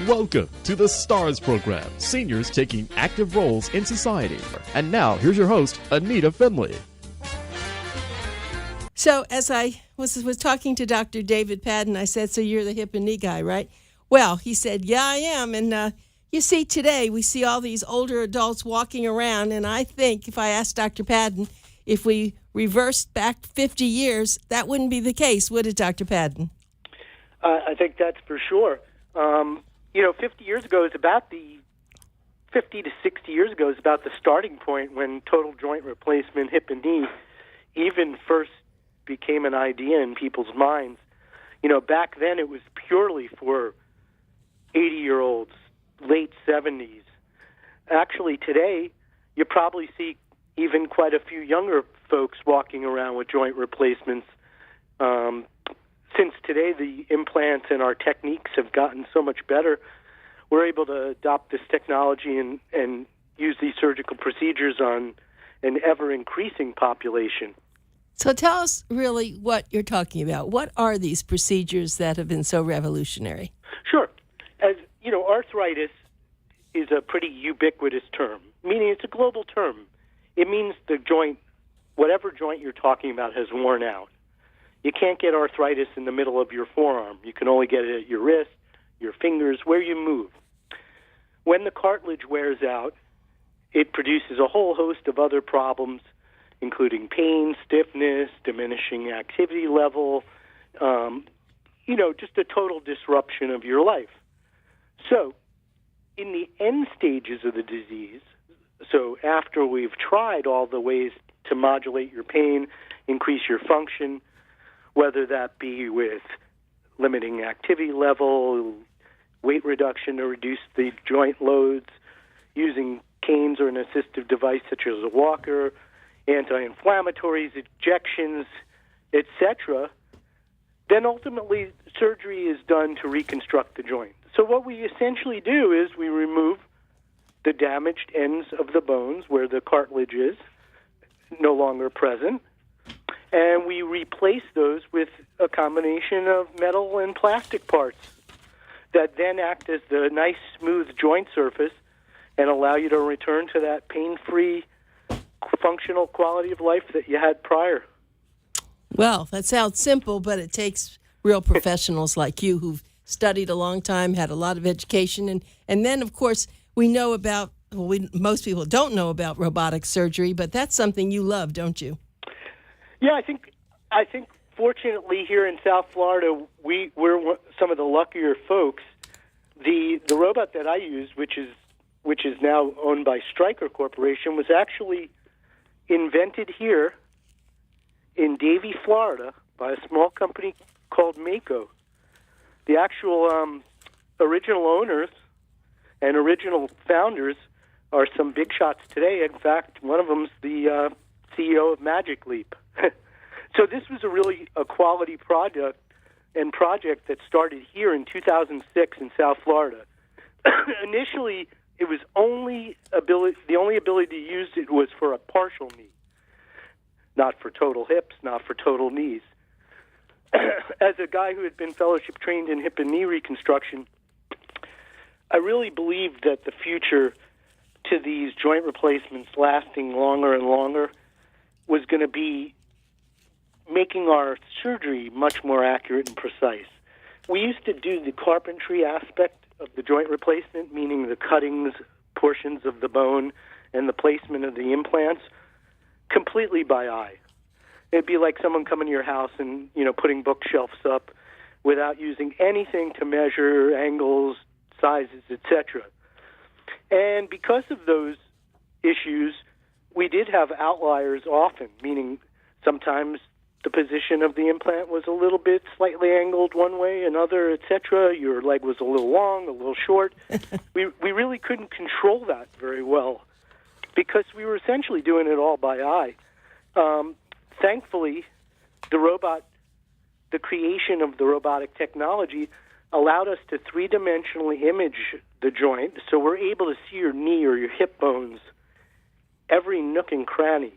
Welcome to the STARS program, seniors taking active roles in society. And now, here's your host, ANITA FINLEY. So as I was talking to Dr. David Padden, I said, so you're the hip and knee guy, right? Well, he said, yeah, I am. And you see, today we see all these older adults walking around, and I think if I asked Dr. Padden if we reversed back 50 years, that wouldn't be the case, would it, Dr. Padden? I think that's for sure. 50 years ago is about 50 to 60 years ago is about the starting point when total joint replacement, hip and knee, even first became an idea in people's minds. Back then it was purely for 80-year-olds, late 70s. Actually, today you probably see even quite a few younger folks walking around with joint replacements. Since today the implants and our techniques have gotten so much better, we're able to adopt this technology and use these surgical procedures on an ever-increasing population. So tell us really what you're talking about. What are these procedures that have been so revolutionary? Sure. As you know, arthritis is a pretty ubiquitous term, meaning it's a global term. It means the joint, whatever joint you're talking about, has worn out. You can't get arthritis in the middle of your forearm. You can only get it at your wrist, your fingers, where you move. When the cartilage wears out, it produces a whole host of other problems, including pain, stiffness, diminishing activity level, just a total disruption of your life. So, in the end stages of the disease, so after we've tried all the ways to modulate your pain, increase your function, whether that be with limiting activity level, weight reduction to reduce the joint loads, using canes or an assistive device such as a walker, anti-inflammatories, injections, etc., then ultimately surgery is done to reconstruct the joint. So what we essentially do is we remove the damaged ends of the bones where the cartilage is no longer present, and we replace those with a combination of metal and plastic parts that then act as the nice, smooth joint surface and allow you to return to that pain-free, functional quality of life that you had prior. Well, that sounds simple, but it takes real professionals like you who've studied a long time, had a lot of education, and then, of course, we know about, most people don't know about robotic surgery, but that's something you love, don't you? Yeah, I think fortunately here in South Florida, we're some of the luckier folks. The robot that I use, which is now owned by Stryker Corporation, was actually invented here in Davie, Florida, by a small company called Mako. The actual original owners and original founders are some big shots today. In fact, one of them's the CEO of Magic Leap. So this was a quality project that started here in 2006 in South Florida. Initially, it was the only ability to use it was for a partial knee, not for total hips, not for total knees. As a guy who had been fellowship trained in hip and knee reconstruction, I really believed that the future to these joint replacements lasting longer and longer was going to be making our surgery much more accurate and precise. We used to do the carpentry aspect of the joint replacement, meaning the cuttings, portions of the bone, and the placement of the implants, completely by eye. It'd be like someone coming to your house and, putting bookshelves up without using anything to measure angles, sizes, etc. And because of those issues, we did have outliers often, meaning sometimes the position of the implant was a little bit slightly angled one way, another, etc. Your leg was a little long, a little short. We really couldn't control that very well because we were essentially doing it all by eye. Thankfully, the creation of the robotic technology allowed us to three-dimensionally image the joint, so we're able to see your knee or your hip bones, every nook and cranny,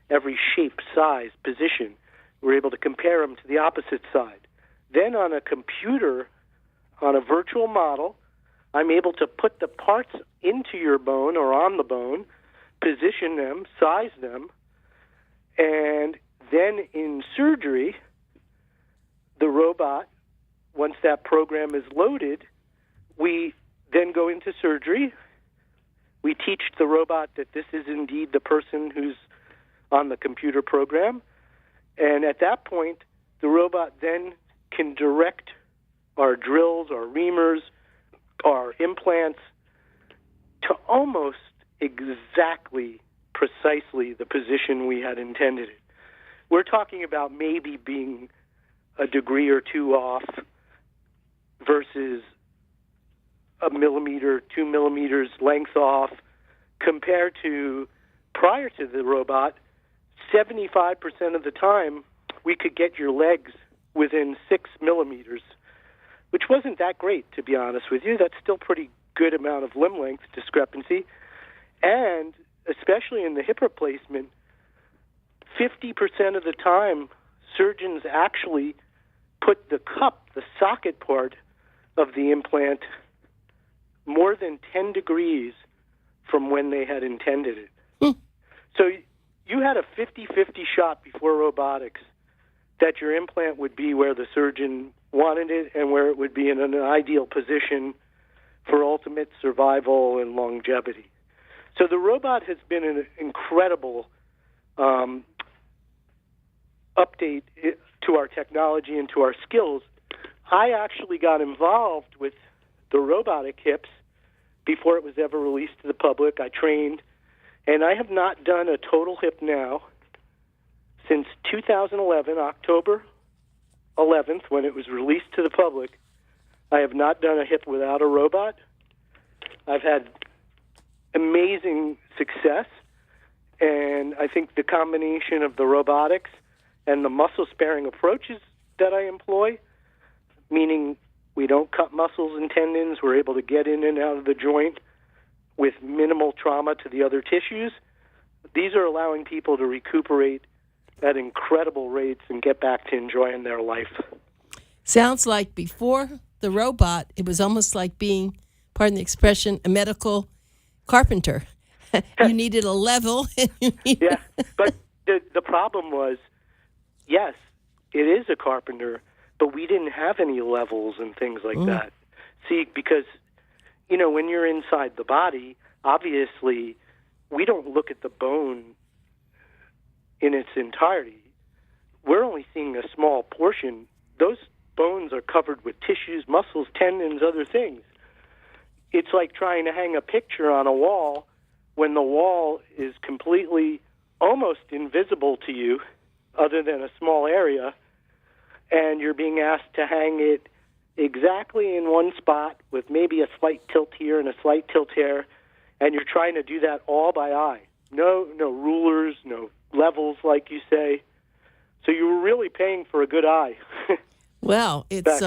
every shape, size, position. We're able to compare them to the opposite side. Then on a computer, on a virtual model, I'm able to put the parts into your bone or on the bone, position them, size them, and then in surgery, the robot, once that program is loaded, we then go into surgery. We teach the robot that this is indeed the person who's on the computer program. And at that point, the robot then can direct our drills, our reamers, our implants to almost exactly, precisely the position we had intended it. We're talking about maybe being a degree or two off versus a millimeter, 2 millimeters length off, compared to prior to the robot, 75% of the time we could get your legs within 6 millimeters, which wasn't that great, to be honest with you. That's still pretty good amount of limb length discrepancy. And especially in the hip replacement, 50% of the time, surgeons actually put the cup, the socket part of the implant, more than 10 degrees from when they had intended it. So you had a 50-50 shot before robotics that your implant would be where the surgeon wanted it and where it would be in an ideal position for ultimate survival and longevity. So the robot has been an incredible update to our technology and to our skills. I actually got involved with the robotic hips before it was ever released to the public. I trained, and I have not done a total hip now since 2011, October 11th, when it was released to the public. I have not done a hip without a robot. I've had amazing success, and I think the combination of the robotics and the muscle-sparing approaches that I employ, meaning we don't cut muscles and tendons, we're able to get in and out of the joint with minimal trauma to the other tissues, these are allowing people to recuperate at incredible rates and get back to enjoying their life. Sounds like before the robot, it was almost like being, pardon the expression, a medical carpenter. You needed a level. Yeah, but the problem was, yes, it is a carpenter, but we didn't have any levels and things like that. See, because, you know, when you're inside the body, obviously, we don't look at the bone in its entirety. We're only seeing a small portion. Those bones are covered with tissues, muscles, tendons, other things. It's like trying to hang a picture on a wall when the wall is completely almost invisible to you, other than a small area, and you're being asked to hang it exactly in one spot with maybe a slight tilt here and a slight tilt here, and you're trying to do that all by eye. No rulers, no levels, like you say. So you were really paying for a good eye. Well, it's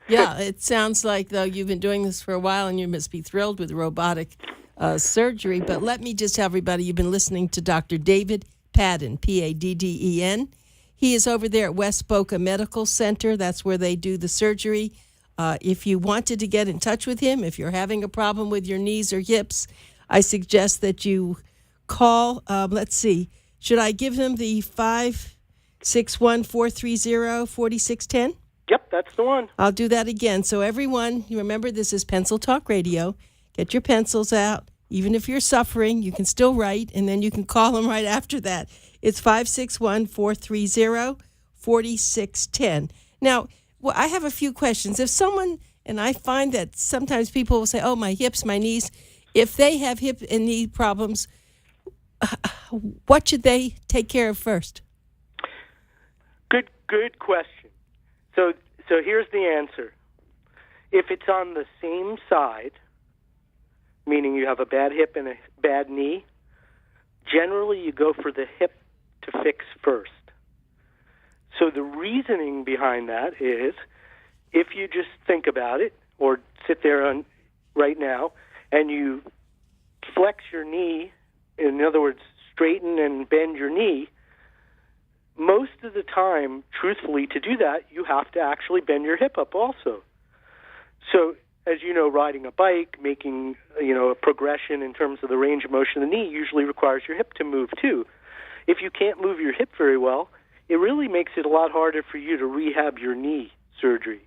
yeah, it sounds like, though, you've been doing this for a while and you must be thrilled with robotic surgery. But let me just tell everybody, you've been listening to Dr. David Padden, Padden. He is over there at West Boca Medical Center. That's where they do the surgery. If you wanted to get in touch with him, if you're having a problem with your knees or hips, I suggest that you call, let's see, should I give him the 561-430-4610? Yep, that's the one. I'll do that again. So everyone, you remember this is Pencil Talk Radio. Get your pencils out. Even if you're suffering, you can still write, and then you can call them right after that. It's 561-430-4610. Now, well, I have a few questions. If someone, and I find that sometimes people will say, oh, my hips, my knees, if they have hip and knee problems, what should they take care of first? Good question. So here's the answer. If it's on the same side, meaning you have a bad hip and a bad knee, generally you go for the hip to fix first. So the reasoning behind that is, if you just think about it, or sit there right now, and you flex your knee, in other words, straighten and bend your knee, most of the time, truthfully, to do that, you have to actually bend your hip up also. So as you know, riding a bike, making, a progression in terms of the range of motion of the knee usually requires your hip to move too. If you can't move your hip very well, it really makes it a lot harder for you to rehab your knee surgery.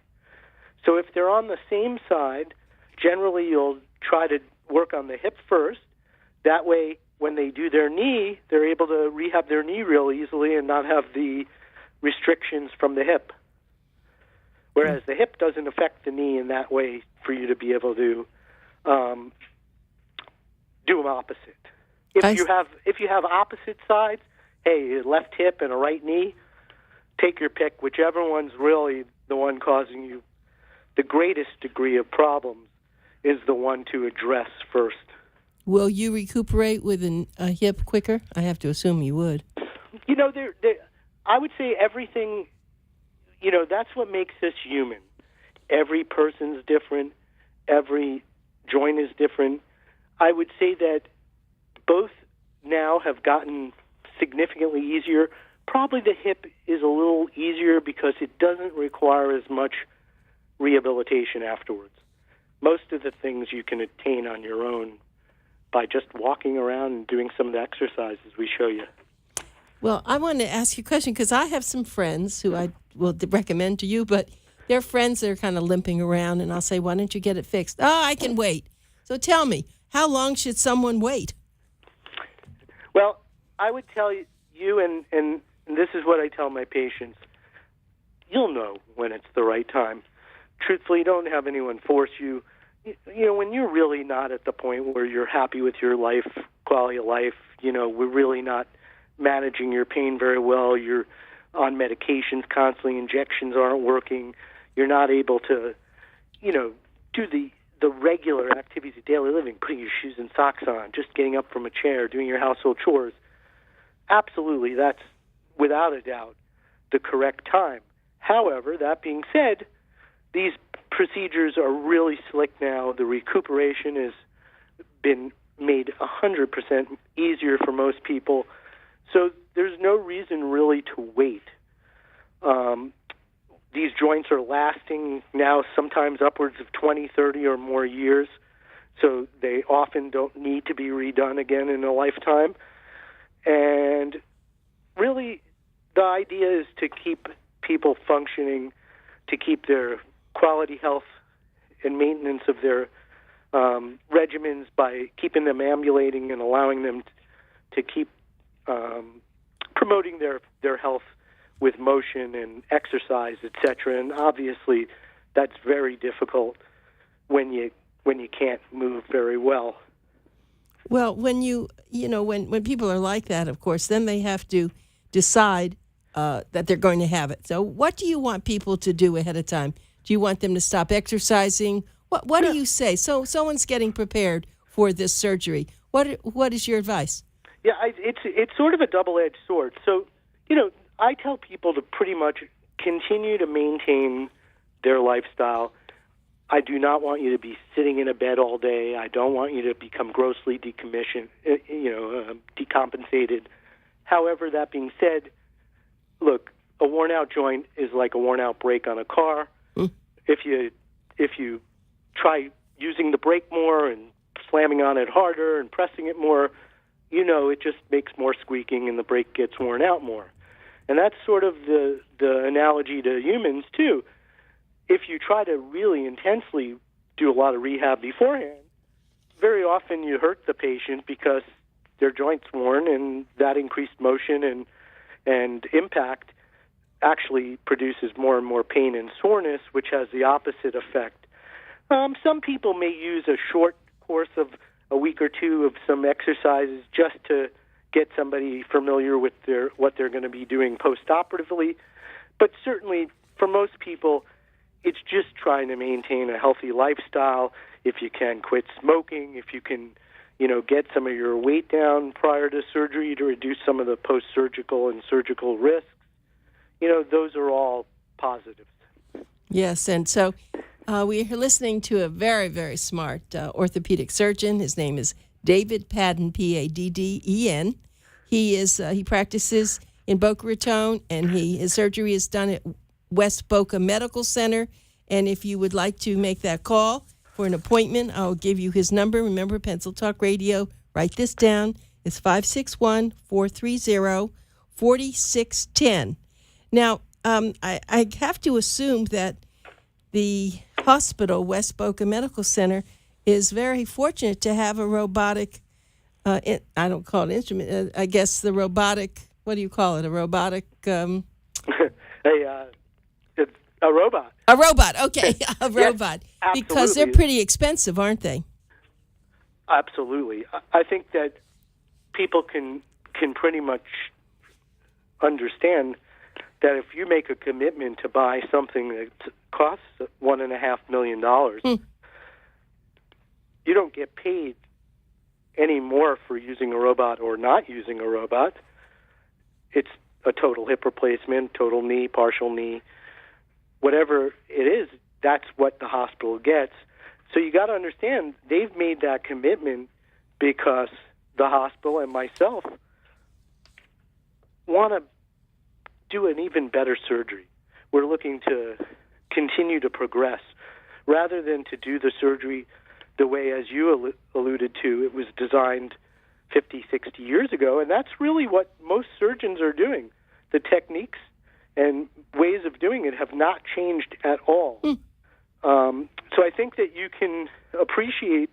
So if they're on the same side, generally you'll try to work on the hip first. That way, when they do their knee, they're able to rehab their knee real easily and not have the restrictions from the hip. Whereas the hip doesn't affect the knee in that way for you to be able to do them opposite. If you have opposite sides, hey, a left hip and a right knee, take your pick. Whichever one's really the one causing you the greatest degree of problems is the one to address first. Will you recuperate with a hip quicker? I have to assume you would. I would say everything, that's what makes us human. Every person's different. Every joint is different. I would say that both now have gotten significantly easier. Probably the hip is a little easier because it doesn't require as much rehabilitation afterwards. Most of the things you can attain on your own by just walking around and doing some of the exercises we show you. Well, I want to ask you a question because I have some friends who I will recommend to you, but they're friends that are kind of limping around, and I'll say, why don't you get it fixed? Oh, I can wait. So tell me, how long should someone wait? Well, I would tell you, and this is what I tell my patients, you'll know when it's the right time. Truthfully, don't have anyone force you. When you're really not at the point where you're happy with your life, quality of life, we're really not managing your pain very well, you're on medications constantly, injections aren't working, you're not able to, do the regular activities of daily living, putting your shoes and socks on, just getting up from a chair, doing your household chores. Absolutely, that's without a doubt the correct time. However, that being said, these procedures are really slick now. The recuperation has been made 100% easier for most people. So there's no reason really to wait. These joints are lasting now sometimes upwards of 20, 30 or more years. So they often don't need to be redone again in a lifetime. And really the idea is to keep people functioning, to keep their quality health and maintenance of their regimens by keeping them ambulating and allowing them to keep promoting their health with motion and exercise, etc. And obviously, that's very difficult when you can't move very well. Well, when when people are like that, of course, then they have to decide that they're going to have it. So, what do you want people to do ahead of time? Do you want them to stop exercising? What do you say? So someone's getting prepared for this surgery. What is your advice? Yeah, it's sort of a double-edged sword. So, I tell people to pretty much continue to maintain their lifestyle. I do not want you to be sitting in a bed all day. I don't want you to become grossly decompensated. However, that being said, look, a worn-out joint is like a worn-out brake on a car. If you try using the brake more and slamming on it harder and pressing it more, it just makes more squeaking and the brake gets worn out more. And that's sort of the analogy to humans, too. If you try to really intensely do a lot of rehab beforehand, very often you hurt the patient because their joint's worn, and that increased motion and impact actually produces more and more pain and soreness, which has the opposite effect. Some people may use a short course of a week or two of some exercises just to get somebody familiar with what they're going to be doing post-operatively. But certainly, for most people, it's just trying to maintain a healthy lifestyle. If you can quit smoking, if you can, get some of your weight down prior to surgery to reduce some of the post-surgical and surgical risks, those are all positives. Yes, and so we are listening to a very, very smart orthopedic surgeon. His name is David Padden, Padden. He practices in Boca Raton, and his surgery is done at West Boca Medical Center. And if you would like to make that call, for an appointment, I'll give you his number. Remember, Pencil Talk Radio. Write this down. It's 561-430-4610. Now, I have to assume that the hospital, West Boca Medical Center, is very fortunate to have a robotic, I don't call it instrument, I guess the robotic, what do you call it, a robotic... A robot. A robot, okay, a robot. Yes, because they're pretty expensive, aren't they? Absolutely. I think that people can pretty much understand that if you make a commitment to buy something that costs $1.5 million, you don't get paid any more for using a robot or not using a robot. It's a total hip replacement, total knee, partial knee, whatever it is, that's what the hospital gets. So you got to understand, they've made that commitment because the hospital and myself want to do an even better surgery. We're looking to continue to progress rather than to do the surgery the way, as you alluded to, it was designed 50, 60 years ago, and that's really what most surgeons are doing. The techniques and ways of doing it have not changed at all. So I think that you can appreciate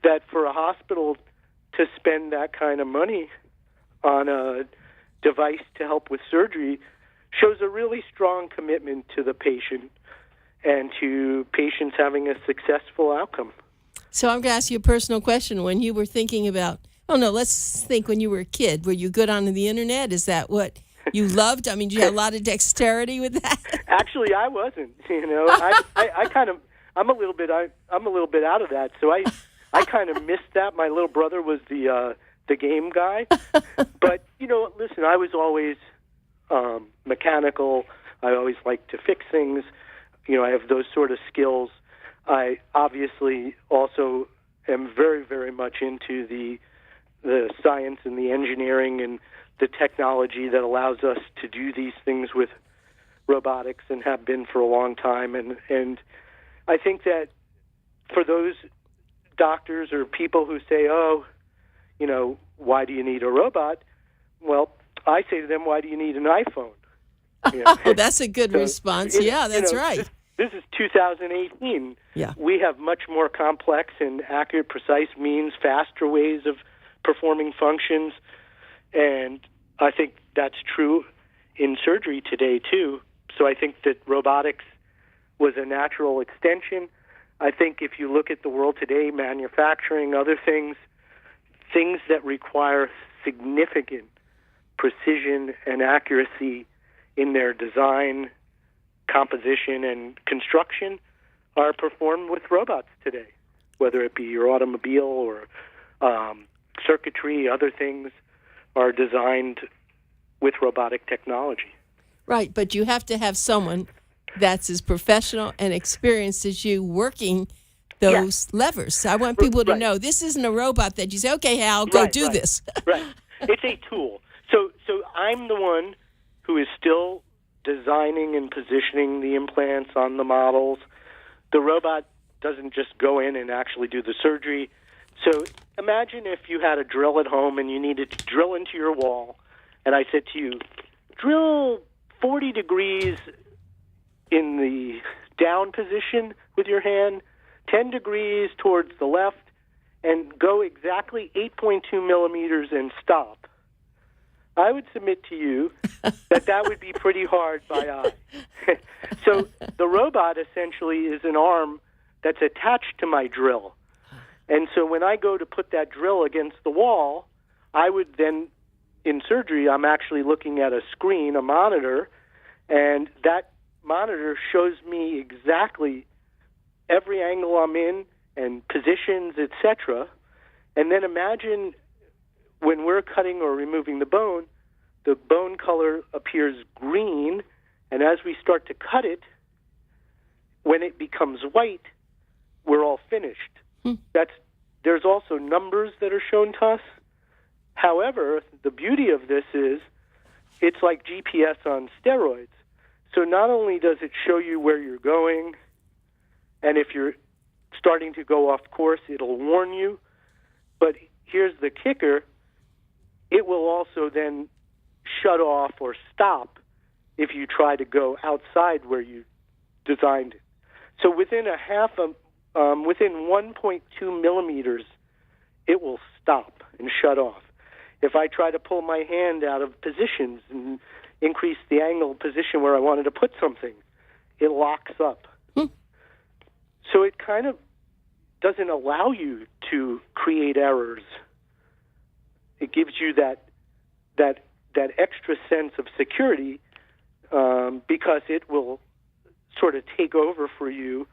that for a hospital to spend that kind of money on a device to help with surgery shows a really strong commitment to the patient and to patients having a successful outcome. So I'm going to ask you a personal question. When you were thinking about, let's think when you were a kid, were you good on the internet? Is that what you loved? I mean, did you have a lot of dexterity with that? Actually, I wasn't. I'm a little bit out of that. So I kind of missed that. My little brother was the game guy. But listen, I was always mechanical. I always liked to fix things. I have those sort of skills. I obviously also am very, very much into the science and the engineering and the technology that allows us to do these things with robotics and have been for a long time. And I think that for those doctors or people who say, why do you need a robot? Well, I say to them, why do you need an iPhone? Oh, that's a good response. Yeah, that's right. This is 2018. Yeah. We have much more complex and accurate, precise means, faster ways of performing functions. And I think that's true in surgery today, too. So I think that robotics was a natural extension. I think if you look at the world today, manufacturing, other things that require significant precision and accuracy in their design, composition, and construction are performed with robots today, whether it be your automobile or circuitry, other things are designed with robotic technology. Right, but you have to have someone that's as professional and experienced as you working those levers. I want people to know this isn't a robot that you say, okay, Hal, go do this. Right. It's a tool. So I'm the one who is still designing and positioning the implants on the models. The robot doesn't just go in and actually do the surgery. So imagine if you had a drill at home and you needed to drill into your wall, and I said to you, drill 40 degrees in the down position with your hand, 10 degrees towards the left, and go exactly 8.2 millimeters and stop. I would submit to you that would be pretty hard by eye. So the robot essentially is an arm that's attached to my drill. And so when I go to put that drill against the wall, I would then, in surgery, I'm actually looking at a screen, a monitor, and that monitor shows me exactly every angle I'm in and positions, etc. And then imagine when we're cutting or removing the bone color appears green, and as we start to cut it, when it becomes white, we're all finished. There's also numbers that are shown to us. However, the beauty of this is it's like GPS on steroids. So not only does it show you where you're going, and if you're starting to go off course, it'll warn you. But here's the kicker. It will also then shut off or stop if you try to go outside where you designed it. So within within 1.2 millimeters, it will stop and shut off. If I try to pull my hand out of positions and increase the angle position where I wanted to put something, it locks up. So it kind of doesn't allow you to create errors. It gives you that extra sense of security because it will sort of take over for you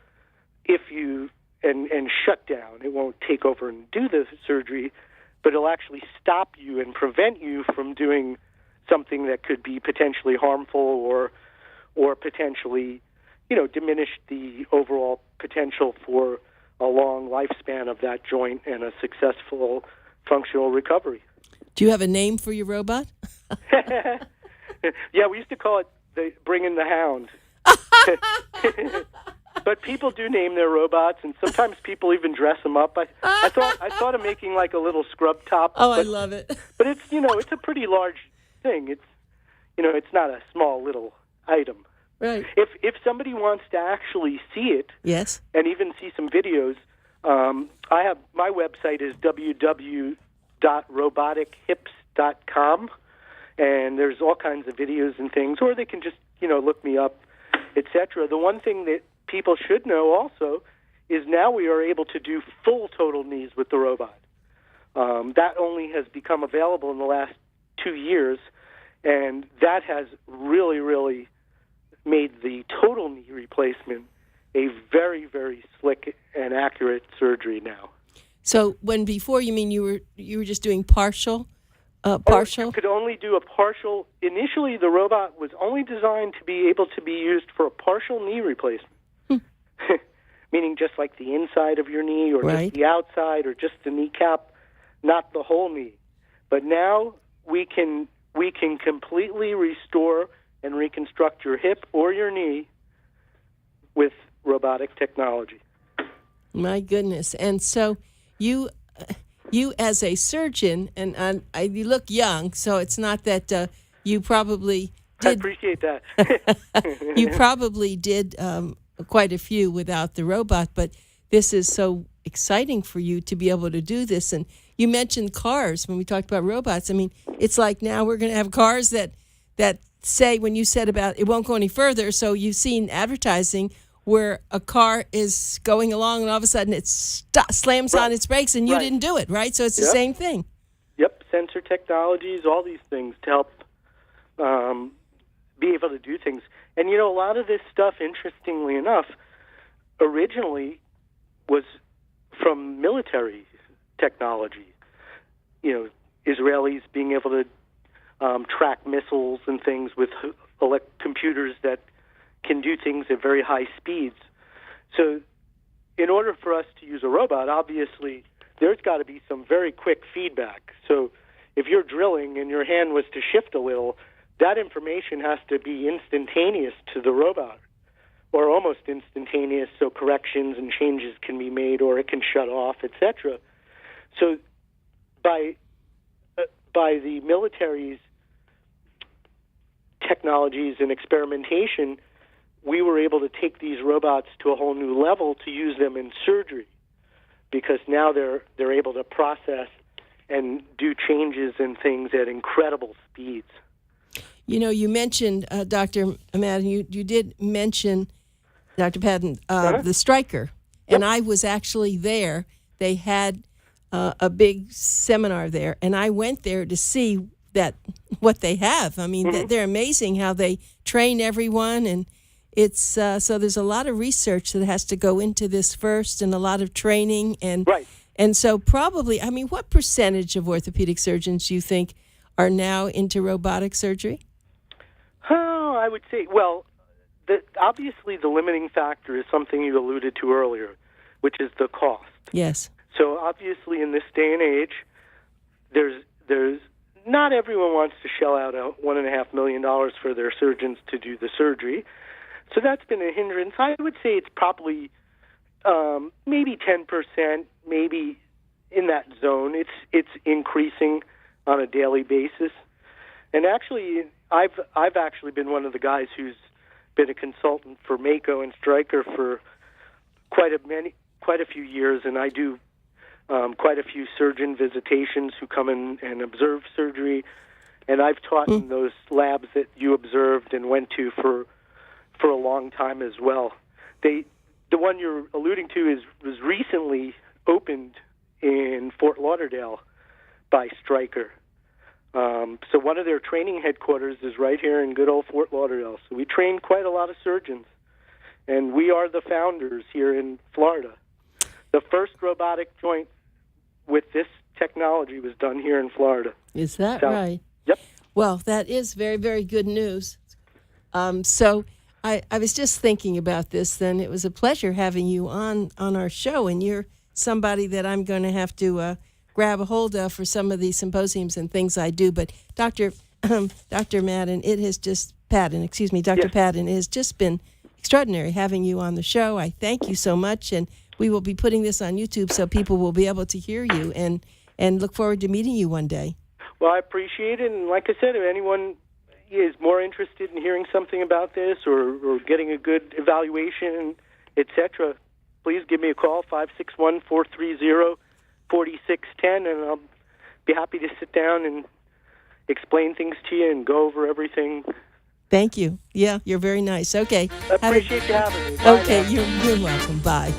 if you and shut down. It won't take over and do the surgery, but it'll actually stop you and prevent you from doing something that could be potentially harmful or potentially, diminish the overall potential for a long lifespan of that joint and a successful functional recovery. Do you have a name for your robot? Yeah, we used to call it Bring in the Hound. But people do name their robots, and sometimes people even dress them up. I thought of making like a little scrub top. Oh, I love it. But it's it's a pretty large thing. It's not a small little item. Right. If somebody wants to actually see it, yes, and even see some videos, I have my website is www.robotichips.com, and there's all kinds of videos and things, or they can just look me up, etc. The one thing that people should know also is now we are able to do full total knees with the robot. That only has become available in the last 2 years, and that has really, really made the total knee replacement a very, very slick and accurate surgery now. So when before you mean you were just doing partial? You could only do a partial. Initially, the robot was only designed to be able to be used for a partial knee replacement, meaning just like the inside of your knee or right. just the outside or just the kneecap, not the whole knee. But now we can completely restore and reconstruct your hip or your knee with robotic technology. My goodness. And so you as a surgeon, and you look young, so it's not that you probably did. I appreciate that. You probably did quite a few without the robot, but this is so exciting for you to be able to do this. And you mentioned cars when we talked about robots. I mean, it's like now we're going to have cars that say, when you said about it won't go any further, so you've seen advertising where a car is going along and all of a sudden it slams on its brakes and you didn't do it, right? So it's the same thing. Yep, sensor technologies, all these things to help be able to do things. And, a lot of this stuff, interestingly enough, originally was from military technology. Israelis being able to track missiles and things with computers that can do things at very high speeds. So in order for us to use a robot, obviously, there's got to be some very quick feedback. So if you're drilling and your hand was to shift a little, that information has to be instantaneous to the robot, or almost instantaneous, so corrections and changes can be made, or it can shut off, etc. So by the military's technologies and experimentation, we were able to take these robots to a whole new level to use them in surgery, because now they're able to process and do changes and things at incredible speeds. You mentioned, Dr. Madden, you did mention, Dr. Padden, the Stryker, and I was actually there. They had a big seminar there, and I went there to see what they have. I mean, they're amazing how they train everyone, and it's so there's a lot of research that has to go into this first, and a lot of training, and and so probably, I mean, what percentage of orthopedic surgeons do you think are now into robotic surgery? Oh, I would say, well, obviously the limiting factor is something you alluded to earlier, which is the cost. Yes. So obviously in this day and age, there's not everyone wants to shell out $1.5 million for their surgeons to do the surgery. So that's been a hindrance. I would say it's probably maybe 10%, maybe in that zone. It's increasing on a daily basis. And actually, I've actually been one of the guys who's been a consultant for Mako and Stryker for quite a few years, and I do quite a few surgeon visitations who come in and observe surgery. And I've taught in those labs that you observed and went to for a long time as well. The one you're alluding to was recently opened in Fort Lauderdale by Stryker. So one of their training headquarters is right here in good old Fort Lauderdale. So we train quite a lot of surgeons, and we are the founders here in Florida. The first robotic joint with this technology was done here in Florida. Is that right? Yep. Well, that is very, very good news. So I was just thinking about this then. It was a pleasure having you on our show, and you're somebody that I'm going to have to grab a hold of for some of these symposiums and things I do. But Dr. Madden, it has just, Padden, Dr. Padden, it has just been extraordinary having you on the show. I thank you so much, and we will be putting this on YouTube so people will be able to hear you and look forward to meeting you one day. Well, I appreciate it, and like I said, if anyone is more interested in hearing something about this or getting a good evaluation, etc., please give me a call, 561-430-4610, and I'll be happy to sit down and explain things to you and go over everything. Thank you. Yeah, you're very nice. Okay. I appreciate you having me. Bye Okay, now. you're welcome. Bye.